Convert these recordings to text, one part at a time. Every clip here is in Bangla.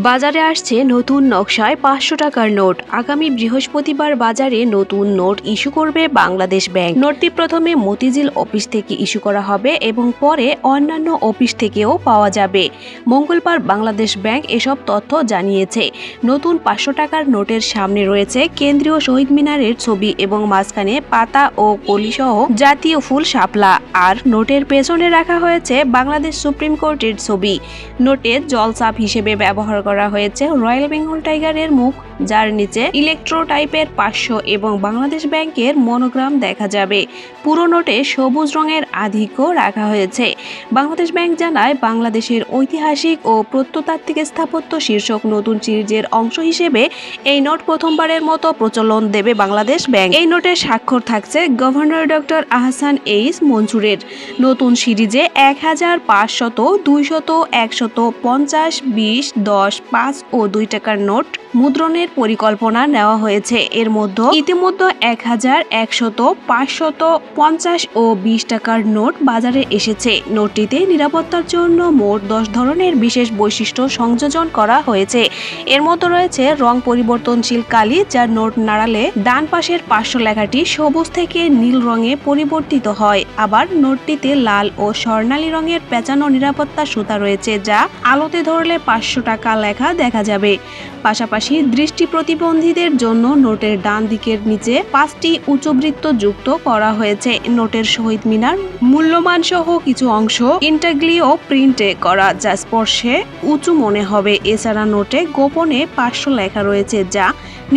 বাজারে আসছে নতুন নকশায় 500 টাকার নোট। আগামী বৃহস্পতিবার বাজারে নতুন নোট ইস্যু করবে বাংলাদেশ ব্যাংক। নোটটি প্রথমে মতিঝিল অফিস থেকে ইস্যু করা হবে এবং পরে অন্যান্য অফিস থেকেও পাওয়া যাবে। মঙ্গলবার বাংলাদেশ ব্যাংক এসব তথ্য জানিয়েছে। নতুন 500 টাকার নোটের সামনে রয়েছে কেন্দ্রীয় শহীদ মিনারের ছবি এবং মাঝখানে পাতা ও কলিসহ জাতীয় ফুল শাপলা। আর নোটের পেছনে রাখা হয়েছে বাংলাদেশ সুপ্রিম কোর্টের ছবি। নোটে জলছাপ হিসেবে ব্যবহার করা হয়েছে রয়্যাল বেঙ্গল টাইগারের মুখ, যার নিচে ইলেকট্রো টাইপের 500 এবং বাংলাদেশ ব্যাংকের মনোগ্রাম দেখা যাবে। পুরো নোটে সবুজ রঙের আধিক্য রাখা হয়েছে। বাংলাদেশ ব্যাংক জানায়, বাংলাদেশের ঐতিহাসিক ও প্রত্নতাত্ত্বিক স্থাপত্য শীর্ষক নতুন সিরিজের অংশ হিসেবে এই নোট প্রথমবারের মতো প্রচলন দেবে বাংলাদেশ ব্যাংক। এই নোটে স্বাক্ষর থাকছে গভর্নর ডক্টর আহসান এইচ মনসুরের। নতুন সিরিজে 1000, 500, 200, 100, 50, 20, 10, 5 ও 2 টাকার নোট মুদ্রণের পরিকল্পনা নেওয়া হয়েছে। এর মধ্যে ইতিমধ্যে 1000, 100, 500, 50 ও 20 টাকার নোট বাজারে এসেছে। নোটটিতে নিরাপত্তার জন্য মোট 10 ধরনের বিশেষ বৈশিষ্ট্য সংযোজন করা হয়েছে। এর মধ্যে রয়েছে রং পরিবর্তনশীল কালি, যার নোট নাড়ালে ডান পাশের 500 লেখাটি সবুজ থেকে নীল রঙে পরিবর্তিত হয়। আবার নোটটিতে লাল ও স্বর্ণালী রঙের পেঁচানো নিরাপত্তা সুতা রয়েছে, যা আলোতে ধরলে 500 টাকা লেখা দেখা যাবে। পাশাপাশি দৃষ্টি প্রতিবন্ধীদের জন্য নোটের ডান দিকের নিচে 5টি উচ্চবৃত্ত যুক্ত করা হয়েছে। নোটের শহীদ মিনার, মূল্যমান সহ কিছু অংশ ইন্টাগ্লিও প্রিন্টে করা, যা স্পর্শে উঁচু মনে হবে। এছাড়া নোটে গোপনে 500 লেখা রয়েছে, যা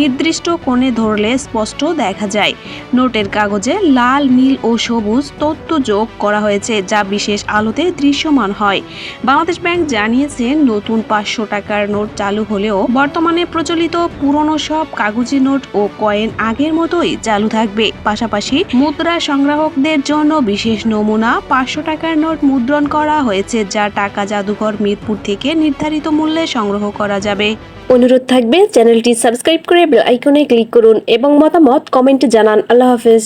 নির্দিষ্ট কোণে ধরলে স্পষ্ট দেখা যায়। নোটের কাগজে লাল, নীল ও সবুজ তথ্য যোগ করা হয়েছে, যা বিশেষ আলোতে দৃশ্যমান হয়। বাংলাদেশ ব্যাংক জানিয়েছে, নতুন 500 টাকার নোট চালু হলেও বর্তমানে প্রচলিত পুরনো সব কাগজি নোট ও কয়েন আগের মতোই চালু থাকবে। পাশাপাশি মুদ্রা সংগ্রাহকদের জন্য বিশেষ নমুনা 500 টাকার নোট মুদ্রণ করা হয়েছে, যা টাকা জাদুঘর মিরপুর থেকে নির্ধারিত মূল্যে সংগ্রহ করা যাবে। অনুরোধ থাকবে চ্যানেলটি সাবস্ক্রাইব করে বেল আইকনে ক্লিক করুন এবং মতামত কমেন্টে জানান। আল্লাহ হাফেজ।